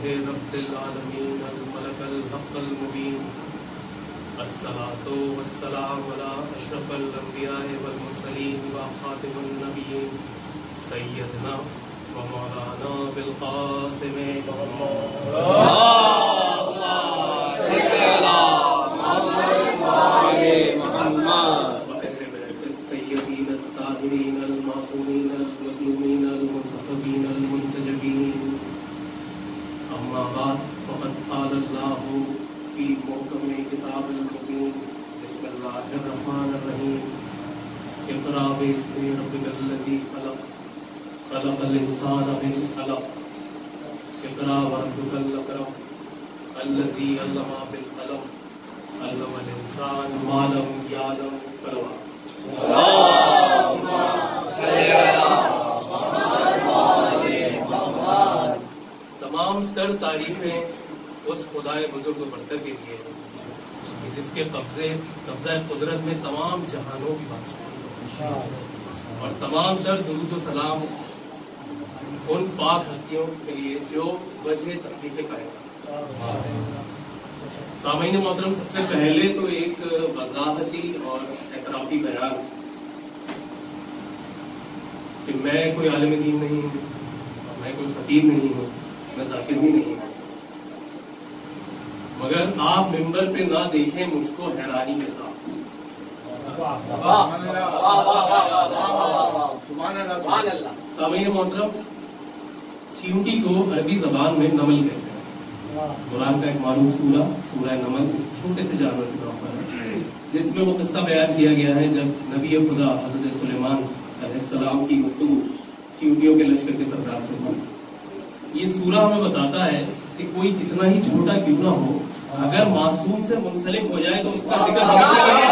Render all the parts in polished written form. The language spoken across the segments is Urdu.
رب العالمین الملک الحق المبین الصلاۃ والسلام علی اشرف الانبیاء والمرسلین وخاتم النبیین سیدنا و مولانا بالقاسم محمد الطیبین الطاہرین المعصومین المظلومین المنتخبین المنتجبین. اما بعد فقد قال اللہ فی محکم کتاب المبین بسم اللہ الرحمن الرحیم اقرأ باسم ربک الذی خلق خلق الانسان من علق اقرأ وربک الاکرم الذی علم بالقلم علم الانسان ما لم یعلم. صلوات. تمام تر تعریفیں اس خدائے بزرگ و برتر کے لیے ہیں جس کے قبضہ قدرت میں تمام جہانوں کی بادشاہی ہے، اور تمام تر درود و سلام ان پاک ہستیوں کے لیے جو وجہ تخلیق کائنات. سامعین محترم، سب سے پہلے تو ایک وضاحتی اور اعترافی بیان کہ میں کوئی عالم دین نہیں ہوں، میں کوئی خطیب نہیں ہوں، میں ذاکر بھی نہیں ہوں، مگر آپ ممبر پہ نہ دیکھیں مجھ کو حیرانی کے ساتھ. سامعین محترم، چیونٹی کو عربی زبان میں نمل کہتے ہیں. قرآن کا ایک معروف سورہ نمل اس چھوٹے سے جانور کے نام پر ہے، جس میں وہ قصہ بیان کیا گیا ہے جب نبی خدا حضرت سلیمان علیہ السلام کی گفتگو چیونٹیوں کے لشکر کے سردار سے ہوئی. یہ سورہ ہمیں بتاتا ہے کہ کوئی کتنا ہی چھوٹا کیوں نہ ہو، اگر معصوم سے منسلک ہو جائے تو اس کا ذکر ہمیشہ کرے.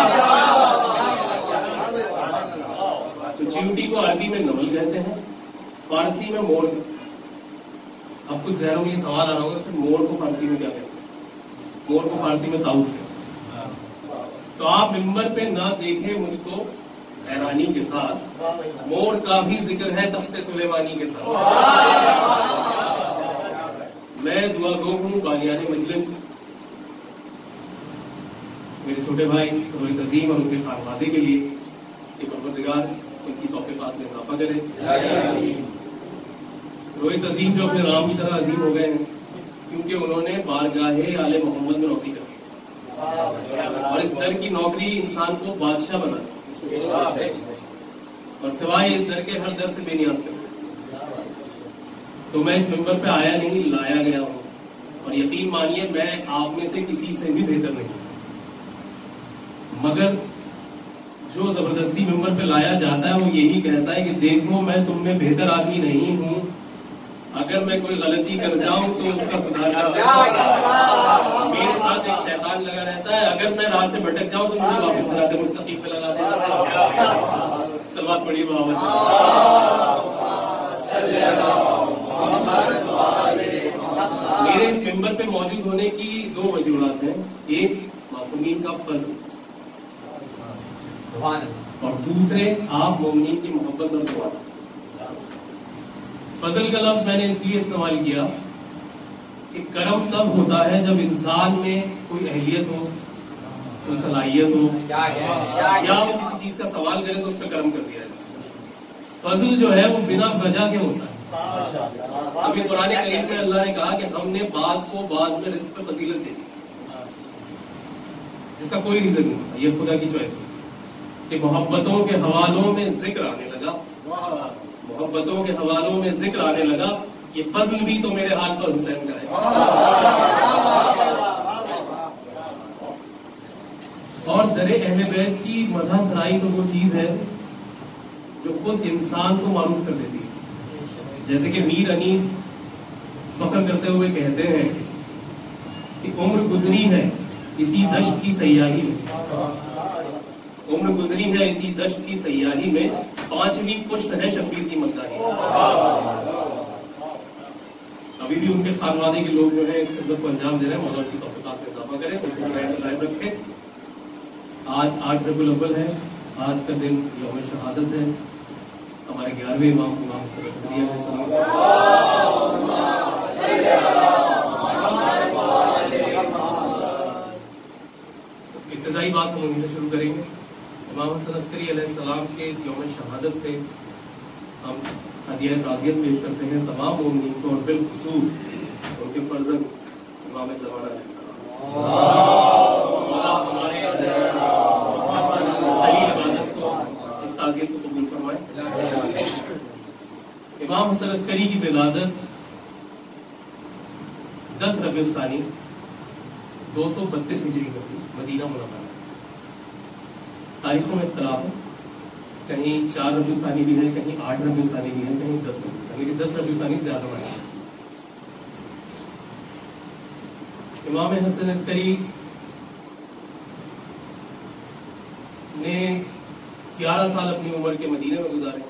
تو چیونٹی کو عربی میں نمل کہتے ہیں، فارسی میں مور. اب کچھ ذہنوں میں یہ سوال آ رہا ہوگا کہ مور کو فارسی میں کیا کہتے ہیں؟ مور کو فارسی میں طاؤس کہتے ہیں. تو آپ ممبر پہ نہ دیکھیں مجھ کو حیرانی کے ساتھ، مور کا بھی ذکر ہے تخت سلیمانی کے ساتھ. میں دعا گو ہوں بانیان مجلس میرے چھوٹے بھائی روحیت عظیم اور ان کے خانوادے کے لیے کہ پروردگار ان کی توفیقات میں اضافہ کرے. روحیت عظیم جو اپنے نام کی طرح عظیم ہو گئے ہیں کیونکہ انہوں نے بارگاہ آل محمد میں نوکری کری، اور اس در کی نوکری انسان کو بادشاہ بنا اور سوائے اس در کے ہر در سے بے نیاز کر. تو میں اس ممبر پہ آیا نہیں، لایا گیا ہوں، اور یقین مانیے میں آپ میں سے کسی سے بھی بہتر نہیں، مگر جو زبردستی ممبر پہ لایا جاتا ہے وہ یہی کہتا ہے کہ دیکھو میں تم میں بہتر آدمی نہیں ہوں، اگر میں کوئی غلطی کر جاؤں تو اس کا سدھار کر دیتا ہوں. میرے ساتھ ایک شیطان لگا رہتا ہے، اگر میں راہ سے بھٹک جاؤں تو مجھے واپس صراط مستقیم پہ لگا دیتا ہے. صلوات پڑھیے محمد. میرے اس ممبر پہ موجود ہونے کی دو وجوہات ہیں، ایک معصومین کا فضل اور دوسرے آپ مومنین کی محبت اور دعا. فضل کا لفظ میں نے اس لیے استعمال کیا کہ کرم تب ہوتا ہے جب انسان میں کوئی اہلیت ہو، کوئی صلاحیت ہو، یا وہ کسی چیز کا سوال کرے تو اس پہ کرم کر دیا جائے. فضل جو ہے وہ بنا وجہ کے ہوتا ہے. ابھی قرآن کریم میں اللہ نے کہا کہ ہم نے بعض کو بعض میں رزق پہ فضیلت دے دی جس کا کوئی ریزن نہیں ہوتا. یہ خدا کی چوائس ہوتی ہے کہ محبتوں کے حوالوں میں ذکر آنے لگا، محبتوں کے حوالوں میں ذکر آنے لگا. یہ فضل بھی تو میرے ہاتھ پر حسین کا ہے. اور در اہل بیت کی مدح سرائی تو وہ چیز ہے جو خود انسان کو معروف کر دیتی ہے. جیسے کہ میر انیس فخر کرتے ہوئے کہتے ہیں کہ عمر گزری ہے اسی دشت کی سیاہی میں، عمر گزری ہے اسی دشت کی سیاہی میں، پانچویں پشت ہے شبیر کی مداحی. ابھی بھی ان کے خانوادے کے لوگ جو ہیں اس خدمت کو انجام دے رہے ہیں. مولا کی توفیقات میں اضافہ کریں، ان کو قائم رکھیں. آج 8 ربیع الاول ہے، آج کا دن یوم شہادت ہے. ہمارے 11ویں امام صلی اللہ علیہ وسلم ابتدائی بات ہم انہیں سے شروع کریں گے. امام حسن عسکری علیہ السلام کے اس یوم شہادت پہ ہم ہدیہ تعزیت پیش کرتے ہیں تمام مومنین کو، اور بالخصوص ان کے فرزند امام زمانہ علیہ السلام. ہمارے اس طویل عبادت کو، اس تعزیت کو قبول فرمائے. امام حسن عسکری کی ولادت 10 ربیع الثانی 232 ہجری میں ہوئی مدینہ منورہ. تاریخوں میں اختلاف ہے، کہیں 4 ربیع الثانی بھی ہے، کہیں 8 ربیع الثانی بھی ہے، کہیں 10 ربیع الثانی، لیکن 10 ربیع الثانی زیادہ مانا ہے. امام حسن عسکری نے 11 سال اپنی عمر کے مدینے میں گزارے،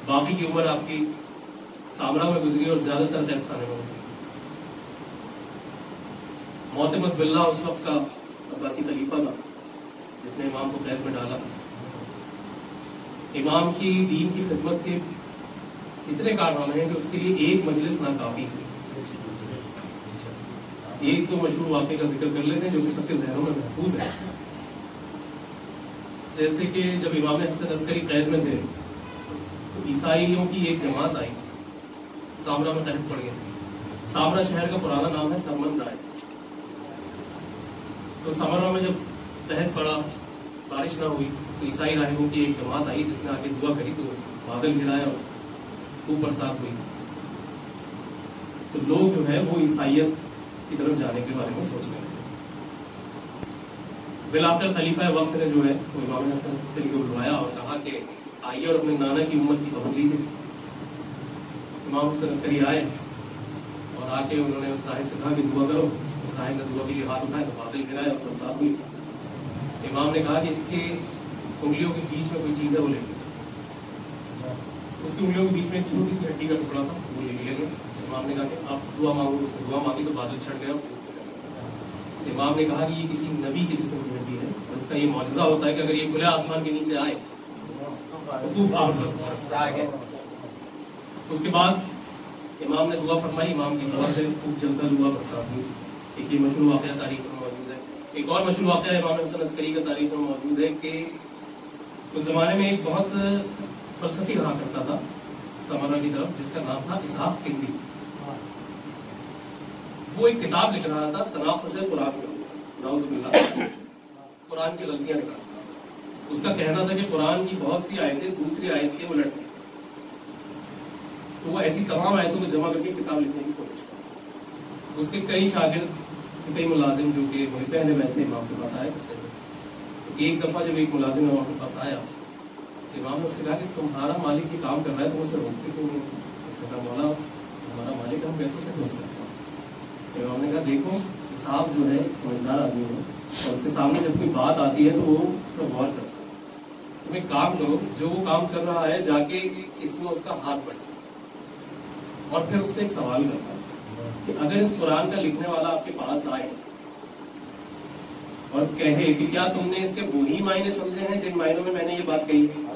باقی کی عمر آپ کی سامرا میں گزری اور زیادہ تر قید خانے میں گزری. معتمد باللہ اس وقت کا عباسی خلیفہ تھا جس نے امام کو قید میں ڈالا. امام کی دین کی خدمت کے اتنے کارنامے ہیں کہ اس کے لیے ایک مجلس ناکافی تھی. ایک تو مشہور واقعے کا ذکر کر لیتے ہیں جو کہ سب کے ذہنوں میں محفوظ ہے. جیسے کہ جب امام حسن عسکری قید میں تھے تو عیسائیوں کی ایک جماعت آئی، سامرا میں قحط پڑ گئے. سامرا شہر کا پرانا نام ہے سرمن رائے. تو سامرا میں جب قحط پڑا، بارش نہ ہوئی، تو عیسائی راہبوں کی ایک جماعت آئی جس نے آگے دعا کری تو بادل گرایا اور خوب برسات ہوئی. تو لوگ جو ہے وہ عیسائیت کی طرف جانے کے بارے میں سوچ رہے تھے. بالآخر خلیفہ وقت نے جو ہے وہ امام حسن عسکری کو بلوایا اور کہا کہ آئیے اور اپنے نانا کی امت کی خبر لیجیے. امام حسن عسکری آئے اور آ کے انہوں نے اس راہب سے کہا کہ دعا کرو. اس راہب نے دعا کے لیے ہاتھ اٹھائے تو بادل گرائے اور برسات ہوئی. امام نے کہا کہ اس کے انگلیوں کے بیچ میں کوئی چیز ہے وہ لے لیں. اس کی انگلیوں کے بیچ میں ایک چھوٹی سی ہڈی کا ٹکڑا تھا، وہ لے لیا گیا. امام نے کہا کہ آپ دعا مانگو. اس نے دعا مانگی تو بادل چھٹ گیا. امام نے کہا کہ یہ کسی نبی کے جسم کی ہڈی ہے اور اس کا یہ معجزہ ہوتا ہے کہ اگر یہ کھلے آسمان کے نیچے آئے تو خوب برستا ہے. اس کے بعد امام نے دعا فرمائی. امام کی دعا سے خوب جلتا ہوا برسات ہوئی. ایک یہ مشہور واقعہ تاریخ میں موجود ہے. ایک اور مشہور واقعہ امام حسن عسکری کا تاریخ میں موجود ہے کہ اس زمانے میں ایک بہت فلسفی رہا کرتا تھا سمرا کی طرف جس کا نام تھا اسحاق کندی. وہ ایک کتاب لکھ رہا تھا تناقض قرآن کا، نعوذ باللہ، قرآن کی غلطیاں نکالتا. اس کا کہنا تھا کہ قرآن کی بہت سی آیتیں دوسری آیت کے الٹ ہیں. تو وہ ایسی تمام آیتوں کو جمع کر کے کتاب لکھنے کی کوشش کرتا. اس کے کئی شاگرد، کئی ملازم جو کہ محب اہل بیت تھے امام کے پاس آئے کرتے تھے. تو ایک دفعہ جب ایک ملازم امام کے پاس آیا، امام نے اس سے کہا کہ تمہارا مالک یہ کام کر رہا ہے تم اسے روکتے کیوں نہیں؟ اس نے کہا مولا ہمارا مالک ہم پیسوں سے روک سکتے ہیں. امام نے کہا دیکھو صاحب جو ہے سمجھدار آدمی ہے اور اس کے سامنے جب کوئی بات آتی ہے تو وہ اس پر غور کرتا ہے. تم ایک کام کرو، جو وہ کام کر رہا ہے جا کے اس میں اس کا ہاتھ بڑھتا اور پھر اس سے ایک سوال کرتا ہے کہ اگر اس قرآن کا لکھنے والا آپ کے پاس آئے اور کہے کہ کیا تم نے اس کے وہی معنی سمجھے ہیں جن معنوں میں نے یہ بات کہی ہے؟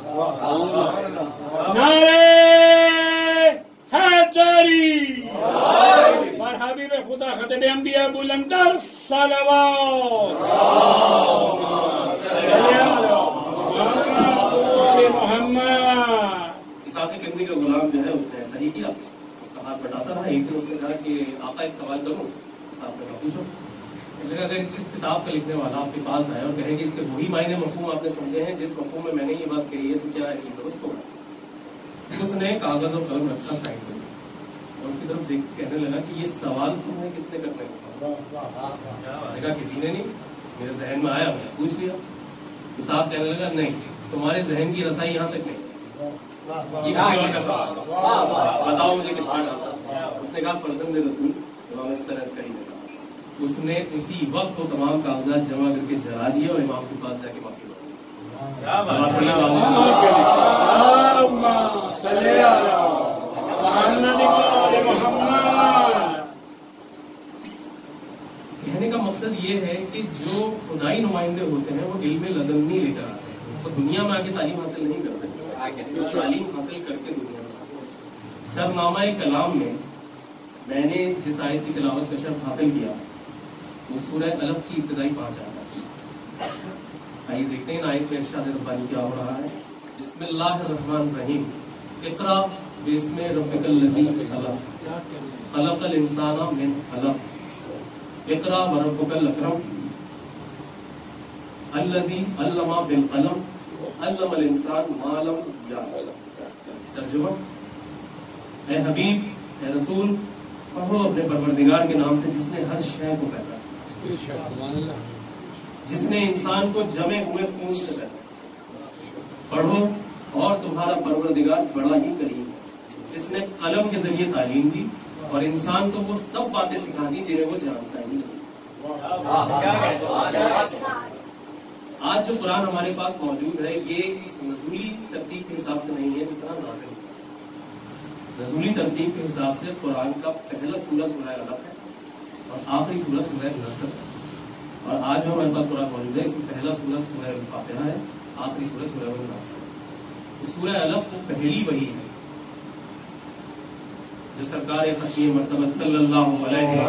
اور حبیب خدا خطب انبیاء بلندر صلوات محمد. اسحاق کندی کا غلام جو ہے اس نے ایسا ہی کیا. اس کا ہاتھ بٹاتا رہا. ایک دن اس نے کہا کہ آقا ایک سوال کروں. صاحب نے کہا پوچھو. اگر اس کتاب کا لکھنے والا آپ کے پاس آئے اور کہے کہ اس کے وہی معنی مفہوم آپ نے سمجھے ہیں جس مفہوم میں نے یہ بات کہی ہے تو کیا یہ درست ہوگا؟ اس نے کاغذ اور قلم رکھا سائڈ میں اور اس کی طرف دیکھ کہنے لگا کہ یہ سوال تمہیں کس نے کرنے کو کہا؟ کسی نے نہیں، میرے ذہن میں آیا میں پوچھ لیا. اسحاق کہنے لگا نہیں، تمہارے ذہن کی رسائی یہاں تک نہیں، یہ کسی اور کا سوال، بتاؤ مجھے کس نے کہا. اس نے کہا فرزند رسول امام حسن عسکری نے کہا. اس نے اسی وقت وہ تمام کاغذات جمع کر کے جلا دیے اور امام کے پاس جا کے معافی مانگی. کہنے کا مقصد یہ ہے کہ جو خدائی نمائندے ہوتے ہیں وہ علم لدنی لے کر آتے ہیں. وہ دنیا میں آ کے تعلیم حاصل نہیں کرتے، تعلیم حاصل کر کے دنیا میں. سرنامہ کلام میں نے جس آیت کی تلاوت کا شرف حاصل کیا وہ سورہ علق کی ابتدائی 5 آیات. آئیے دیکھتے ہیں آیت میں ارشاد ربانی کیا ہو رہا ہے. بسم اللہ الرحمن الرحیم. اقرا باسم ربک الذی خلق خلق الانسان من علق اقرا وربک الاکرم الذی علم بالقلم علم الانسان ما لم یعلم. ترجمہ: اے حبیب، اے رسول، پڑھو اپنے پروردگار کے نام سے جس نے ہر شے کو پیدا کیا، جس نے انسان کو جمے ہوئے خون سے پیدا کیا. پڑھو اور تمہارا پروردگار بڑا ہی کریم ہے جس نے قلم کے ذریعے تعلیم دی اور انسان کو وہ سب باتیں سکھا دی جنہیں وہ جانتا ہی نہیں. آج جو قرآن ہمارے پاس موجود ہے یہ اس نزولی ترتیب کے حساب سے نہیں ہے جس طرح نازل ہے. نزولی ترتیب کے حساب سے قرآن کا پہلا سورہ سورہ علق ہے اور آخری سورہ سورہ نصر ہے. اور آج جو ہمارے پاس قرآن موجود ہے اس میں پہلا سورہ سورہ الفاتحہ ہے، آخری سورہ سورہ الناس ہے. سورہ علق وہ پہلی وحی ہے جو سرکار ختمی مرتبہ صلی اللہ علیہ وسلم.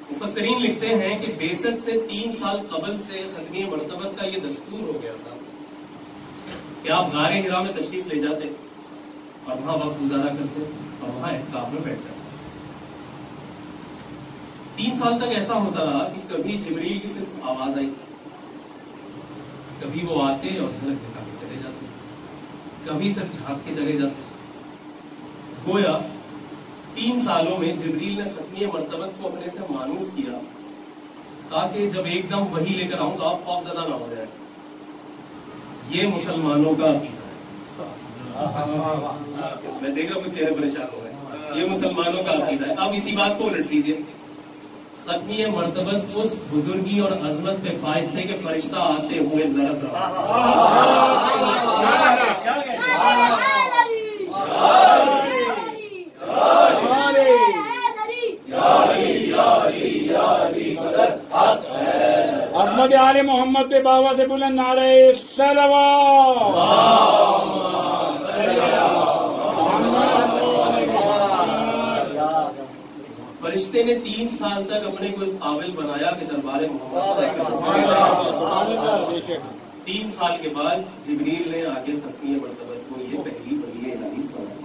مفسرین لکھتے ہیں کہ بعثت سے 3 سال قبل سے ختمی مرتبہ کا یہ دستور ہو گیا تھا کہ آپ غار حرا میں تشریف لے جاتے اور وہاں وقت گزارا کرتے اور وہاں اعتکاف میں بیٹھ جاتے. 3 سال تک ایسا ہوتا رہا کہ کبھی جبریل کی صرف آواز آئی، کبھی وہ آتے اور جھلک دکھا کے چلے جاتے، کبھی صرف جھانک کے چلے جاتے. گویا 3 سالوں میں جبریل نے ختمی مرتبت کو اپنے سے مانوس کیا تاکہ جب ایک دم وحی لے کر آؤں تو آپ خوف زدہ نہ ہو جائے. یہ مسلمانوں کا عقیدہ ہے. میں دیکھ رہا ہوں کچھ چہرے پریشان ہو گئے. یہ مسلمانوں کا عقیدہ ہے. اب اسی بات کو الٹ دیجیے. ختمی مرتبت اس بزرگی اور عظمت پہ فائز تھے کہ فرشتہ آتے ہوئے لرز رہا. عظمت آل محمد پہ بابا سے بلند نعرہ صلوات. فرشتے نے 3 سال تک اپنے کو اس قابل بنایا کہ دربار محمد. 3 سال کے بعد جبریل نے آگے ختمی مرتبت کو یہ پہلی وحی الہی سنائی.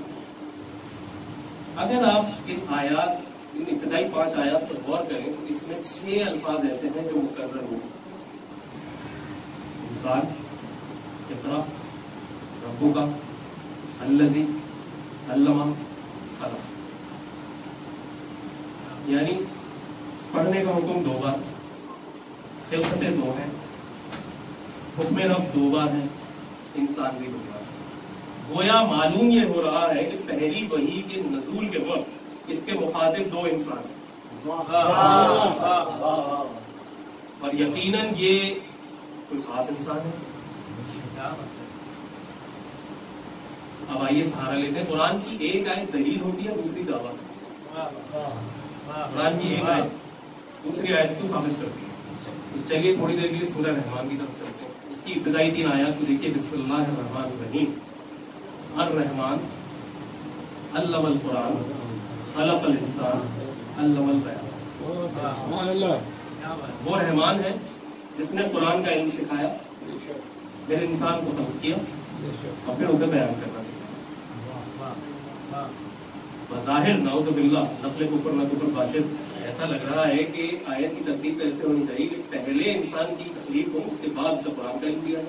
اگر آپ ان آیات ان ابتدائی 5 آیات پر غور کریں تو اس میں 6 الفاظ ایسے ہیں جو مکرر ہوئے. انسان، اقرا، ربک، الذی علم خلق. یعنی پڑھنے کا حکم 2 بار، خلقتیں 2 ہیں، حکم رب 2 بار ہے، انسان بھی 2 بار. گویا معلوم یہ ہو رہا ہے کہ پہلی وحی کے نزول کے وقت اس کے مخاطب 2 انسان ہیں اور یقیناً یہ کوئی خاص انسان ہے. اب آئیے سہارا لیتے ہیں. قرآن کی ایک آیت دلیل ہوتی ہے، دوسری دعویٰ. قرآن کی ایک آیت دوسری آیت کو ثابت کرتی ہے. تو چلیے تھوڑی دیر کے لیے سورہ رحمان کی طرف چلتے ہیں. اس کی ابتدائی 3 آیات کو دیکھیے. بسم اللہ الرحمن الرحیم. الرحمن علم القرآن خلق الانسان علم البیان. وہ رحمان ہے جس نے قرآن کا علم سکھایا، پھر انسان کو خلق کیا اور پھر اسے بیان کرنا سکھایا. بظاہر نعوذ باللہ نقل کفر نہ کفر باشد ایسا لگ رہا ہے کہ آیت کی ترتیب ایسے ہونی چاہیے کہ پہلے انسان کی تخلیق ہو، اس کے بعد اسے قرآن کا علم دیا ہے.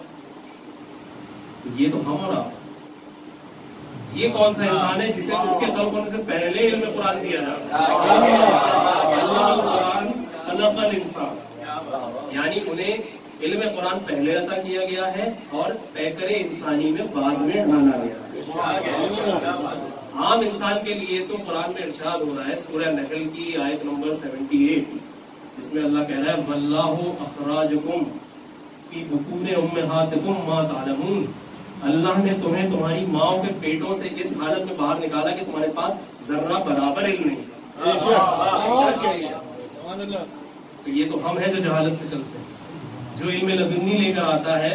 تو یہ تو ہم اور آپ. یہ کون سا انسان ہے جسے اس کے خلق ہونے سے پہلے علم قرآن دیا جا رہا ہے؟ اللہ القرآن خلق الانسان، یعنی انہیں علم قرآن پہلے عطا کیا گیا ہے اور پیکر انسانی میں بعد میں ڈالا گیا ہے. عام انسان کے لیے تو قرآن میں ارشاد ہو رہا ہے سورہ نحل کی آیت نمبر 78 جس میں اللہ کہہ رہا ہے واللہ اخراجکم فی بطون امہاتکم ما تعلمون. اللہ نے تمہیں تمہاری ماؤں کے پیٹوں سے اس حالت میں باہر نکالا کہ تمہارے پاس ذرہ برابر علم نہیں. تو یہ تو ہم ہیں جو جہالت سے چلتے ہیں. جو علم لدنی لے کر آتا ہے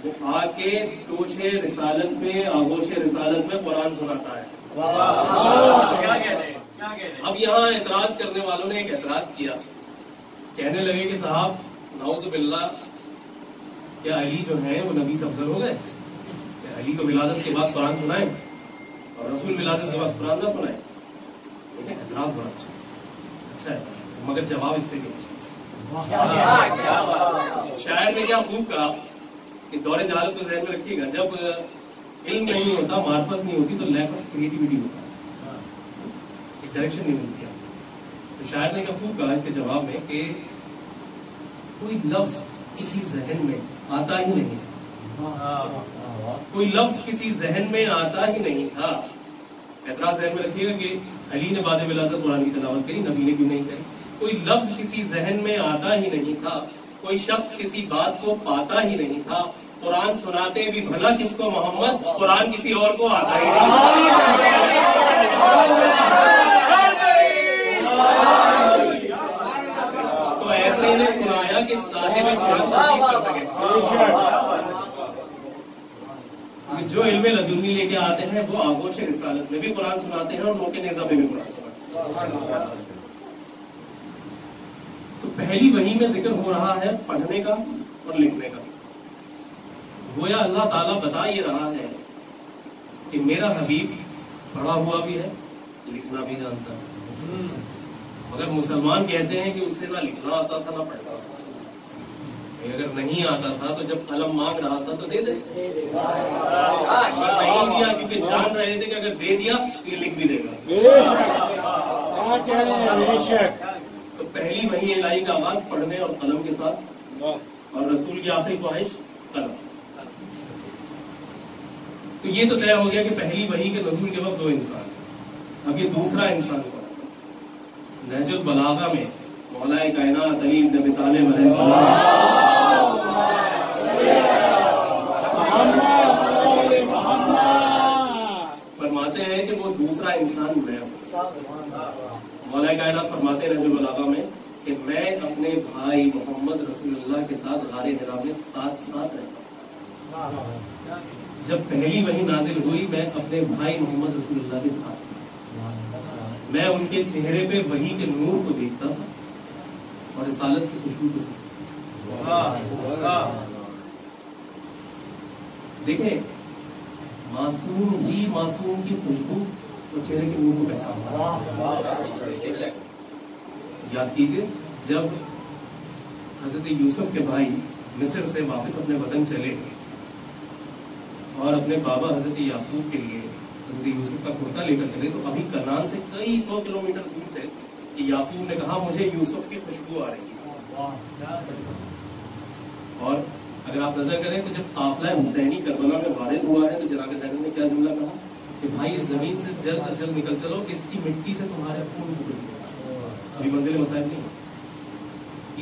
وہ آ کے دوش رسالت میں آغوش رسالت میں قرآن سناتا ہے. اب یہاں اعتراض کرنے والوں نے ایک اعتراض کیا, کہنے لگے کہ صاحب نعوذ باللہ کیا علی جو ہیں وہ نبی سے افضل ہو گئے؟ کہ علی تو ولادت کے بعد قرآن سنائیں اور رسول ولادت کے بعد قرآن نہ سنائیں. دیکھیں اعتراض بڑا اچھا ہے مگر جواب اس سے بھی اچھا. شاعر نے کیا خوب کہا کہ دور جہالت کو ذہن میں رکھیے گا, جب علم نہیں ہوتا, معرفت نہیں ہوتی, تو لیک آف کریٹیوٹی ہوتا ہے, ایک ڈائریکشن نہیں ملتی. تو شاعر نے کیا خوب کہا اس کے جواب میں کہ کوئی لفظ کسی ذہن میں آتا ہی نہیں, کوئی لفظ کسی ذہن میں آتا ہی نہیں تھا. اعتراض ذہن میں رکھیے گا کہ علی نے بعد ولادت قرآن کی تلاوت کری, نبی نے کیوں نہیں کری؟ کوئی لفظ کسی ذہن میں آتا ہی نہیں تھا, کوئی شخص کسی بات کو پاتا ہی نہیں تھا. قرآن سناتے بھی بھلا کس کو محمد, قرآن کسی اور کو آتا ہی نہیں. تو ایسے نے سنایا کہ صاحب قرآن تصدیق کر سکے. جو علم لدنی لے کے آتے ہیں وہ آغوش رسالت میں بھی قرآن سناتے ہیں اور موقع نیزہ میں بھی قرآن سناتے ہیں. تو پہلی وحی میں ذکر ہو رہا ہے پڑھنے کا اور لکھنے کا. گویا اللہ تعالیٰ بتا یہ رہا ہے کہ میرا حبیب پڑھا ہوا بھی ہے, لکھنا بھی جانتا ہے. مگر مسلمان کہتے ہیں کہ اسے نہ لکھنا آتا تھا نہ پڑھنا آتا تھا. اگر نہیں آتا تھا تو جب قلم مانگ رہا تھا تو دے دے, اگر نہیں دیا کیونکہ جان رہے تھے کہ اگر دے دیا تو یہ لکھ بھی دے گا. تو پہلی وحی الہی کا آغاز پڑھنے اور قلم کے ساتھ, اور رسول کی آخری خواہش قلم. تو یہ تو طے ہو گیا کہ پہلی وحی کے نزول کے وقت دو انسان. اب یہ دوسرا انسان ہوا. نہج البلاغہ میں مولا کائنات علی بن ابی طالب علیہ السلام فرماتے ہیں کہ وہ دوسرا انسان میں ہوں. مولا کائنات فرماتے ہیں نہج البلاغہ میں کہ میں اپنے بھائی محمد رسول اللہ کے ساتھ غار حرا میں ساتھ رہتا ہوں. جب پہلی وحی نازل ہوئی میں اپنے بھائی محمد رسول اللہ کے ساتھ, میں ان کے چہرے پہ وحی کے نور کو دیکھتا تھا اور رسالت کی خوشبو کو سنتا. دیکھیں معصوم ہی معصوم کی خوشبو اور چہرے کے نور کو پہچانتا. یاد کیجئے جب حضرت یوسف کے بھائی مصر سے واپس اپنے وطن چلے اور اپنے بابا حضرت یعقوب کے لیے حضرت یوسف کا کرتا لے کر چلے, تو ابھی کنعان سے کئی 100 کلومیٹر دور سے کہ یعقوب نے کہا مجھے یوسف کی خوشبو آ رہی ہے. اور اگر آپ نظر کریں تو جب قافلہ حسینی کربلا میں وارد ہوا ہے تو جناب زینب نے کیا جملہ کہا کہ بھائی اس زمین سے جلد از جلد نکل چلو, اس کی مٹی سے تمہارے خون کو ابھی منزل مسائل نہیں.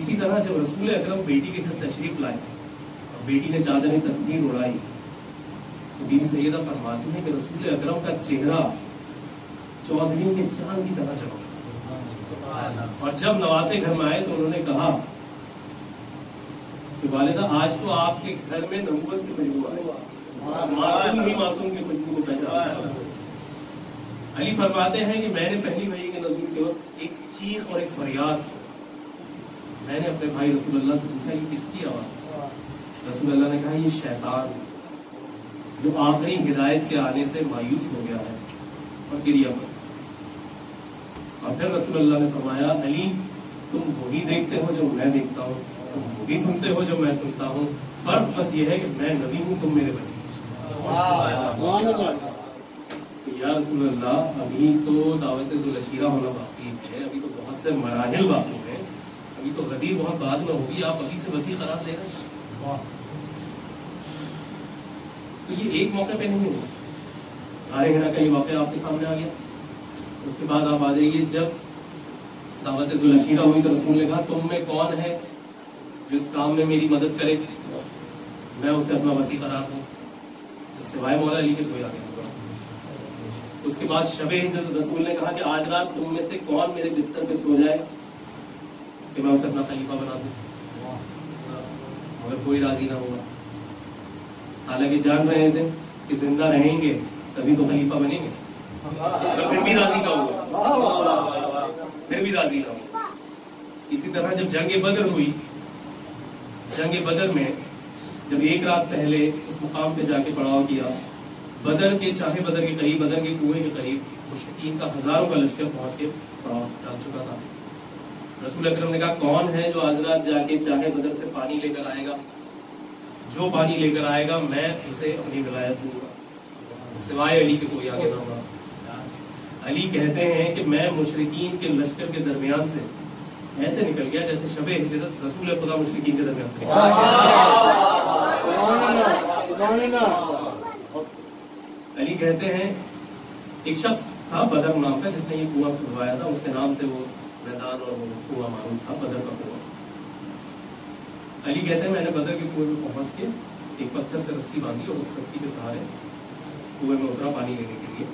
اسی طرح جب رسول اکرم بیٹی کے گھر تشریف لائے اور بیٹی نے چادر تطہیر اڑائی تو بی بی سیدہ فرماتی ہیں کہ رسول اکرم کا چہرہ چودھری کے چاند کی طرح چمکا. اور جب نواسے گھر میں آئے تو انہوں نے کہا کہ والدہ آج تو آپ کے گھر میں نبوت کی خوشبو آئی, معصوم ہی معصوم کی خوشبو کو پہچانا. علی فرماتے ہیں کہ میں نے پہلی وحی کے نزول کے وقت ایک چیخ اور ایک فریاد سنا. میں نے اپنے بھائی رسول اللہ سے پوچھا یہ کس کی آواز ہے؟ رسول اللہ نے کہا یہ شیطان جو آخری ہدایت کے آنے سے مایوس ہو گیا ہے اور گریا پڑا. اور پھر رسول اللہ نے فرمایا علی تم وہی دیکھتے ہو جو میں دیکھتا ہوں, تم وہی سنتے ہو جو میں سنتا ہوں, فرق بس یہ ہے کہ میں نبی ہوں تم میرے وسیع. یا رسول اللہ ابھی تو دعوت ذوالعشیرہ ہونا باقی ہے, ابھی تو بہت سے مراحل باقی ہیں, ابھی تو غدیر بہت بعد میں ہوگی, آپ ابھی سے وسیع قرار دے رہے ہیں. تو یہ ایک موقع پہ نہیں ہوا. غار حرا کا یہ واقعہ آپ کے سامنے آ گیا. اس کے بعد آپ آ جائیے جب دعوت ذوالعشیرہ ہوئی تو رسول نے کہا تم میں کون ہے جو اس کام میں میری مدد کرے, میں اسے اپنا وسیع قرار دوں. سوائے مولا علی کے کوئی آگے نہیں. اس کے بعد شب عزت رسول نے کہا کہ آج رات تم میں سے کون میرے بستر پہ سو جائے کہ میں اسے اپنا خلیفہ بنا دوں, مگر کوئی راضی نہ ہوا. حالانکہ جان رہے تھے کہ زندہ رہیں گے تبھی تو خلیفہ بنیں گے، پھر بھی راضی کا ہوا، پھر بھی راضی کا ہوا۔ اسی طرح جب جنگ بدر ہوئی، جنگ بدر میں جب ایک رات پہلے اس مقام پہ جا کے پڑاؤ کیا، بدر کے چاہے بدر کے قریب، بدر کے کنویں کے قریب مشرکین کا ہزاروں کا لشکر پہنچ کے پڑاؤ ڈال چکا تھا۔ رسول اکرم نے کہا کون ہے جو آج رات جا کے چاہے بدر سے پانی لے کر آئے گا؟ جو پانی لے کر آئے گا میں اسے اپنی ولایت دوں گا، سوائے علی کے کوئی آگے نہ ہوگا۔ علی کہتے ہیں کہ میں مشرکین کے لشکر کے درمیان سے ایسے نکل گیا جیسے شب ہجرت رسول خدا مشرکین کے درمیان سے نکل۔ علی کہتے ہیں ایک شخص تھا بدر نام کا جس نے یہ کنواں کھدوایا تھا، اس کے نام سے وہ میدان اور وہ کنواں معروف تھا، بدر کا کنواں۔ علی کہتے ہیں میں نے بدر کے کنویں میں پہنچ کے ایک پتھر سے رسی باندھی اور اس رسی کے سہارے کنویں میں اترا پانی لینے کے لیے،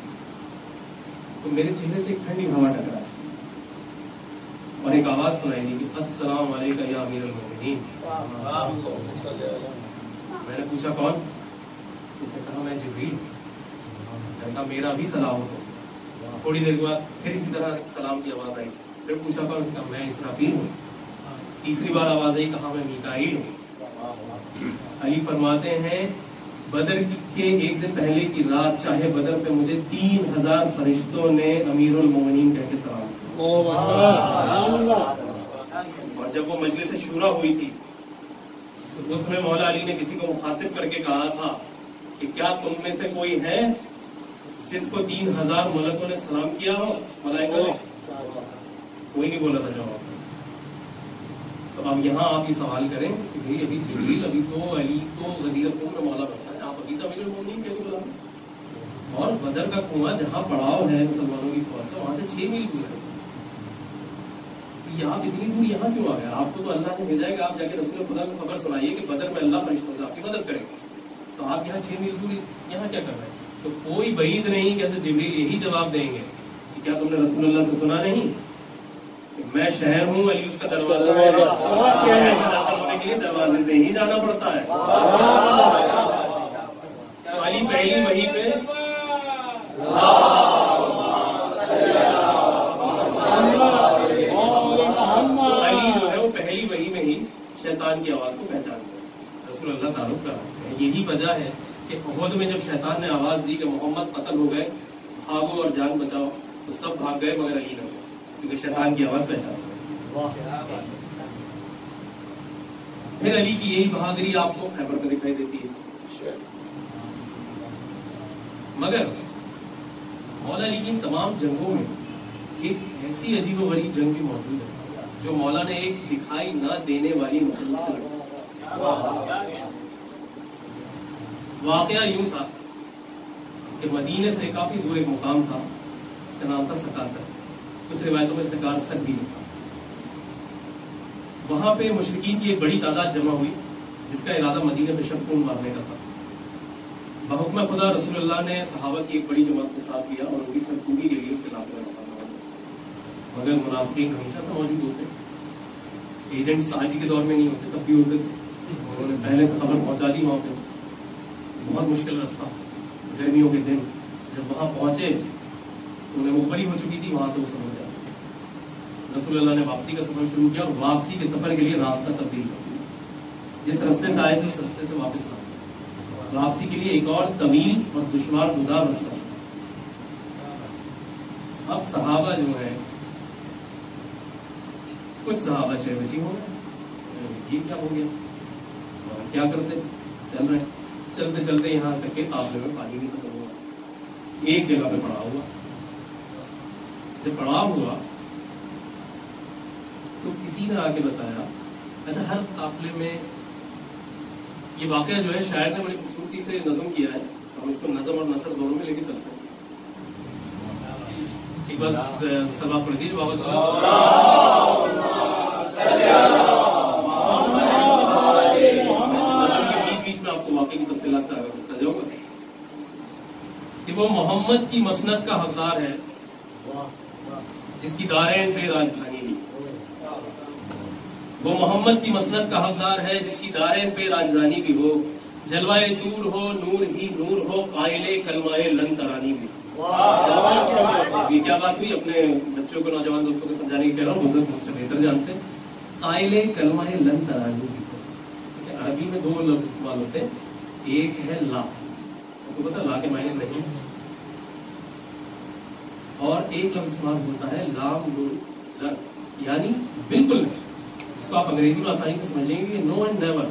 تو میرے چہرے سے ایک ٹھنڈی ہوا ٹکرائی اور ایک آواز سنائی دی کہ السلام علیکم یا امیر المومنین۔ میں نے پوچھا کون؟ اس نے کہا میں جبریل۔ میں نے کہا میرا بھی سلام ہو۔ تھوڑی دیر کے بعد پھر اسی طرح سلام کی آواز آئی، پھر پوچھا کون؟ اس نے کہا میں اسرافیل ہوں۔ تیسری بار آواز آئی، کہا میں میکائیل ہوں۔ علی فرماتے ہیں بدر کے ایک دن پہلے کی رات چاہے بدر پہ مجھے 3000 فرشتوں نے امیر المومنین کہہ کے سلام کیا۔ اور جب وہ مجلس شورا ہوئی تھی تو اس میں مولا علی نے کسی کو مخاطب کر کے کہا تھا کہ کیا تم میں سے کوئی ہے جس کو 3000 ملکوں نے سلام کیا ہو؟ ملائکہ نے کوئی نہیں بولا تھا جواب۔ تو اب یہاں آپ یہ سوال کریں کہ بھئی ابھی جبریل، ابھی تو علی تو غدیر خون کا مولا بنتا ہے، آپ ابھی سے امیر المومنین کیسے بلا؟ اور بدر کا کنواں جہاں پڑاؤ ہے مسلمانوں کی فوج کا وہاں سے 6 میل دور ہے، آپ اتنی دور یہاں کیوں آ گئے؟ آپ کو تو اللہ نے بھیجا ہے کہ آپ جا کے رسول خدا کو خبر سنائیے کہ بدر میں اللہ فرشتوں سے آپ کی مدد کرے گا، تو آپ یہاں 6 میل دور یہاں کیا کر رہے ہیں؟ تو کوئی بعید نہیں کیسے جبریل یہی جواب دیں گے کہ کیا تم نے رسول اللہ سے سنا نہیں کہ میں شہر ہوں، علی اس کا دروازہ ہے، داخل ہونے کے لیے دروازے سے ہی جانا پڑتا ہے۔ تو علی پہلی وحی پہ علی جو ہے وہ پہلی وحی میں ہی شیطان کی آواز کو پہچانتے ہیں، رسول اللہ تعارف کر رہے ہیں۔ یہی وجہ ہے کہ احد میں جب شیطان نے آواز دی کہ محمد قتل ہو گئے، بھاگو اور جان بچاؤ، تو سب بھاگ گئے مگر علی نہ گئے، کیونکہ شیطان کی آواز پہچانتے ہیں۔ پھر علی کی یہی بہادری آپ کو خیبر میں دکھائی دیتی ہے۔ مگر مولا علی کی تمام جنگوں میں ایک ایسی عجیب و غریب جنگ بھی موجود ہے جو مولا نے ایک دکھائی نہ دینے والی مخلوق سے لڑی۔ واقعہ یوں تھا کہ مدینے سے کافی دور ایک مقام تھا، اس کا نام تھا سکاسر، کچھ روایتوں میں سکارسر بھی لکھا۔ وہاں پہ مشرکین کی ایک بڑی تعداد جمع ہوئی جس کا ارادہ مدینے پہ شب خون مارنے کا تھا۔ بحکم خدا رسول اللہ نے صحابہ کی ایک بڑی جماعت کو ساتھ لیا اور ان کی سرکوبی کے لیے اسے علاقے میں رکھا، مگر منافقین ہمیشہ سے موجود ہوتے، ایجنٹس آج کے دور میں نہیں ہوتے، تب بھی ہوتے تھے۔ انہوں نے پہلے سے خبر پہنچا دی وہاں پہ، بہت مشکل رستہ، گرمیوں کے دن جب وہاں پہنچے انہیں مخبری ہو چکی تھی، وہاں سے وہ سمجھ جاتے۔ رسول اللہ نے واپسی کا سفر شروع کیا اور واپسی کے سفر کے لیے راستہ تبدیل کر دیا، جس رستے سے آئے تھے اس رستے سے واپس نہ آئے، واپسی کے لیے ایک اور طویل اور دشوار گزار رستہ۔ اب صحابہ جو ہیں کچھ صحابہ چہرچی ہو گئے، یہ کیا ہو گیا، کیا کرتے؟ چل رہے چلتے چلتے یہاں تک کہ قافلے میں پانی بھی ختم ہوا، ایک جگہ پہ پڑاؤ ہوا۔ جب پڑاؤ ہوا تو کسی نے آ کے بتایا، اچھا ہر قافلے میں یہ واقعہ جو ہے شاعر نے بڑی خوبصورتی سے نظم کیا ہے، ہم اس کو نظم اور نثر دونوں میں لے کے چلتے ہیں۔ ایک بس سبا پڑھ دیجیے بابا بیچ میں آپ کو واقعے کی تفصیلات سے آگے بتاتا جاؤں گا کہ وہ محمد کی مسند کا حقدار ہے جس کی دارین پہ راجدھانی بھی، وہ محمد کی مسند کا حقدار ہے جس کی دارین پہ راجدھانی بھی ہو، جلوائے طور ہو نور ہی نور ہو قائل کلمہ لن ترانی بھی. یہ کیا بات ہوئی؟ اپنے بچوں کو نوجوان دوستوں کو سمجھانے کی کہہ رہا ہوں، بزرگ مجھ سے بہتر جانتے ہیں. قائل کلمہ لن ترانی بھی، عربی میں دو لفظ استعمال ہوتے ہیں، ایک ہے لا، سب کو پتا لا کے معنی نہیں، اور ایک لفظ استعمال ہوتا ہے لام نون لن، یعنی بالکل نہیں. اس کو آپ انگریزی میں آسانی سے سمجھ لیں گے کہ نو اینڈ نیور.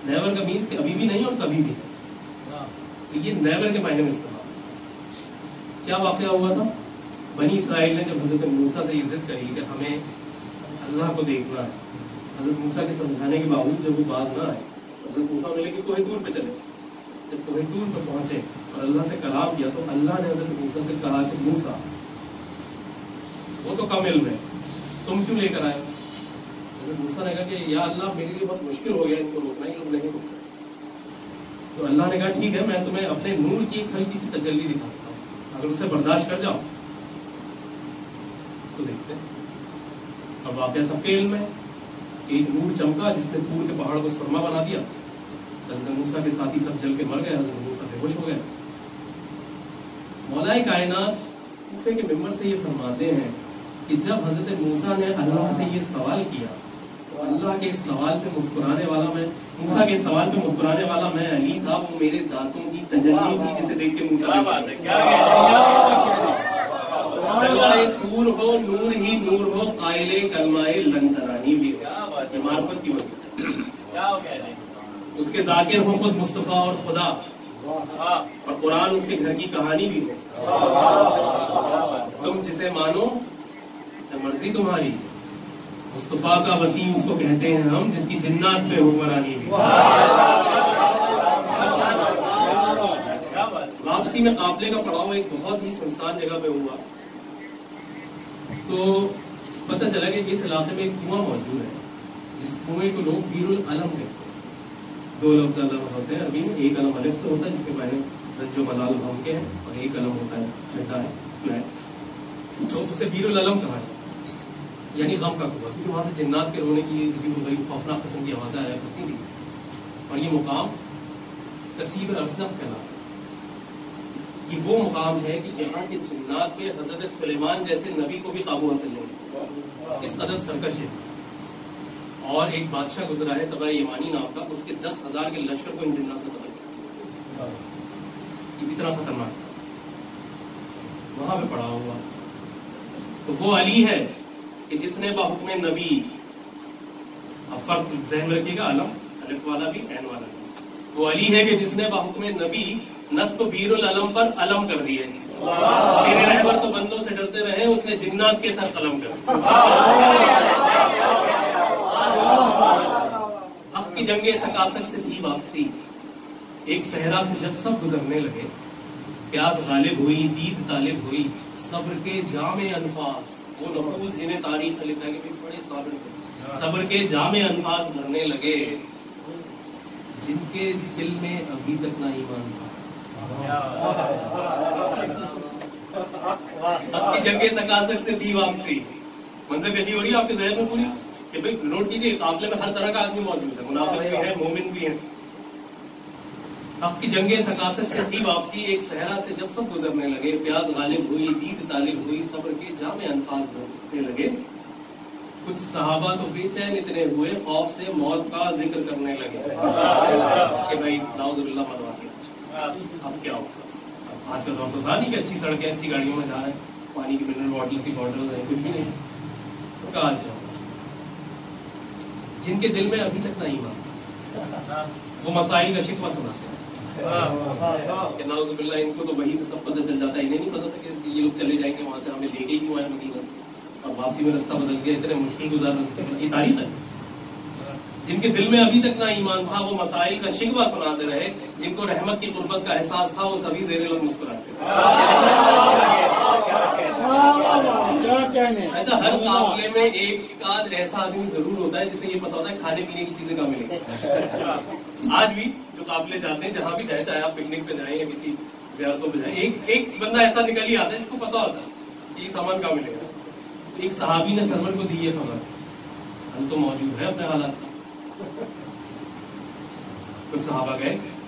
نیور کا مینس کہ ابھی بھی نہیں اور کبھی بھی نہیں. یہ نیور کے معنی میں استعمال. کیا واقعہ ہوا تھا؟ بنی اسرائیل نے جب حضرت موسیٰ سے یہ ضد کری کہ ہمیں اللہ کو دیکھنا ہے، حضرت موسیٰ کے سمجھانے کے باوجود جب وہ باز نہ آئے، حضرت موسیٰ نے لے کوہ طور پہ چلے. جب کوہ طور پہ پہنچے اور اللہ سے کلام کیا تو اللہ نے حضرت موسیٰ سے کہا کہ موسیٰ وہ تو کم علم ہے، تم کیوں لے کر آئے؟ حضرت موسیٰ نے کہا کہ یا اللہ میرے لیے بہت مشکل ہو گیا ان کو روکنا، یہ لوگ نہیں روکتے. تو اللہ نے کہا ٹھیک ہے، میں تمہیں اپنے نور کی ایک ہلکی سی تجلی دکھاتا ہوں، اگر اسے برداشت کر جاؤ تو دیکھتے ہیں. اور واقعہ سب کے علم ہے، ایک نور چمکا جس نے طور کے پہاڑ کو سرما بنا دیا. حضرت موسیٰ کے ساتھی سب جل کے مر گئے، حضرت موسیٰ بے ہوش ہو گئے. مولا کائنات کوفے کے ممبر سے یہ فرماتے ہیں کہ جب حضرت موسیٰ نے اللہ سے یہ سوال کیا تو اللہ کے سوال پہ مسکرانے والا میں، موسیٰ کے سوال پہ مسکرانے والا میں علی تھا. وہ میرے دانتوں کی تجلی تھی جسے دیکھ کے موسیٰ جلوائے طور ہو نور ہی نور ہو قائل کلمہ لن ترانی بھی ہو. یہ معرفت کی وجہ، اس کے ذاکر ہو خود مصطفیٰ اور خدا، اور قرآن اس کے گھر کی کہانی بھی ہو. تم جسے مانو مرضی تمہاری، مصطفیٰ کا وسیع اس کو کہتے ہیں ہم، جس کی جنات پہ حکمرانی بھی. واپسی میں قافلے کا پڑاؤ ایک بہت ہی سنسان جگہ پہ ہوا تو پتہ چلا کہ اس علاقے میں ایک کنواں موجود ہے جس کنویں کو لوگ بیر العلم کہتے ہیں. دو لفظ علم ہوتے ہیں عربی میں، ایک علم الف سے ہوتا ہے جس کے معنی رج و ملال غم کے ہیں، اور ایک علم ہوتا ہے چھٹا ہے فلیٹ، تو اسے بیر العلم کہا ہے، یعنی غم کا کنواں، کیونکہ وہاں سے جنات کے رونے کی عجیب و غریب خوفناک قسم کی آوازیں آیا کرتی تھی. اور یہ مقام کثیب ارزق کہلاتا ہے. یہ وہ مقام ہے کہ یہاں کے جنات پہ حضرت سلیمان جیسے نبی کو بھی قابو حاصل نہیں ہو سکتا، اس قدر سرکش ہے. اور ایک بادشاہ گزرا ہے تبع یمانی نام کا، اس کے 10,000 کے لشکر کو ان جنات نے تباہ کیا. یہ اتنا خطرناک تھا. وہاں پہ پڑا ہوا تو وہ علی ہے کہ جس نے بحکم نبی، اب فرق ذہن میں رکھیے گا، علم الف والا بھی عین والا بھی، وہ علی ہے کہ جس نے بحکم نبی نصب بیر العلم پر علم کر دیے. تیرے رہبر تو بندوں سے ڈرتے رہے، اس نے جنات کے سر قلم کر دیا. حق کی جنگ سکاسک سے تھی واپسی، ایک صحرا سے جب سب گزرنے لگے، پیاس غالب ہوئی دید طالب ہوئی، صبر کے جامع انفاس، وہ نفوس جنہیں تاریخ میں لکھا ہے کہ بڑے صابر تھے، صبر کے جامع انفاس بھرنے لگے، جن کے دل میں ابھی تک نہ ایمان تھا. حق کی جنگ سکاسک سے تھی واپسی. منظر کشی ہو رہی ہے آپ کے ذہن میں پوری کہ بھائی نوٹ کیجیے، قافلے میں ہر طرح کا آدمی موجود ہے، منافق بھی ہے، مومن بھی ہے. حق کی جنگ سکاسک سے تھی واپسی، ایک صحرا سے جب سب گزرنے لگے، پیاس غالب ہوئی دید طالب ہوئی، صبر کے جامع انفاس بھرنے لگے. کچھ صحابہ تو بے چین اتنے ہوئے، خوف سے موت کا ذکر کرنے لگے کہ بھائی نعوذ باللہ مروا دیا، اب کیا ہوگا. آج کا دور تو تھا نہیں کہ اچھی سڑکیں اچھی گاڑیوں میں جا رہے ہیں، پانی کی منرل واٹر سی بوٹل ہے، کچھ بھی نہیں. تو کہا جاؤ جن کے دل میں ابھی تک نہ ایمان، وہ مسائل کا شکوہ سناتے ہیں کہ نعوذ باللہ ان کو تو وہی سے سب پتہ چل جاتا ہے، انہیں نہیں پتا تھا کہ یہ لوگ چلے جائیں گے وہاں سے، ہمیں لے کے ہی کیوں آئے مدینہ سے، اور واپسی میں رستہ بدل گیا، اتنے مشکل گزار رستے. یہ تاریخ ہے. جن کے دل میں ابھی تک نہ ایمان تھا وہ مسائل کا شکوہ سناتے رہے، جن کو رحمت کی قربت کا احساس تھا وہ سبھی زیر لب مسکراتے رہے. اچھا، ہر قافلے میں ایک آدھ ایسا آدمی ضرور ہوتا ہے جسے یہ پتا ہوتا ہے کھانے پینے کی چیزیں کہاں ملیں گی. آج بھی جو قافلے جاتے ہیں جہاں بھی جائیں، چاہے آپ پکنک پہ جائیں یا کسی زیارتوں پہ جائیں، ایک بندہ ایسا نکل ہی آتا ہے جس کو پتا ہوتا ہے کہ یہ سامان کہاں ملے گا. ایک صحابی نے سرور کو دی یہ خبر، ہم تو موجود ہے اپنے حالات. کچھ صحابہ گئے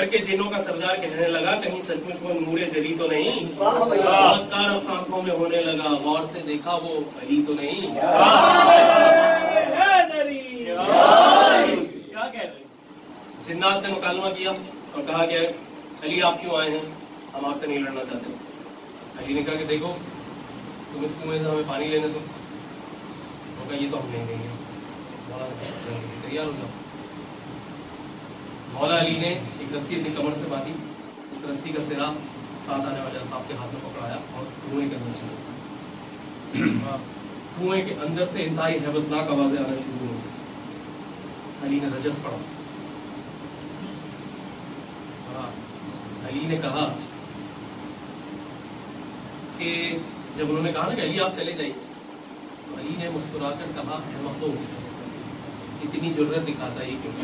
گھر کے جنوں کا سردار کہنے لگا کہیں سچ مچ وہ نور جلی تو نہیں، بہت کار اب آنکھوں میں ہونے لگا، غور سے دیکھا وہ علی تو نہیں. جنات نے مکالمہ کیا اور کہا کہ علی آپ کیوں آئے ہیں؟ ہم آپ سے نہیں لڑنا چاہتے. علی نے کہا کہ دیکھو تم اس کنویں سے ہمیں پانی لینے دو. کہا یہ تو ہم نہیں دیں گے. تیار ہو جاؤ. مولا علی نے ایک رسی اپنی کمر سے باندھی، اس رسی کا سرا ساتھ آنے والے صاحب کے ہاتھ میں پکڑایا اور کنویں کے اندر چلا. کنویں کے اندر سے انتہائی ہیبتناک آوازیں آنا شروع ہو گئی. علی نے رجس پڑھا. علی نے کہا کہ جب انہوں نے کہا نا کہ علی آپ چلے جائیے، تو علی نے مسکرا کر کہا احمقو، اتنی جرت دکھاتا ہی کیوں؟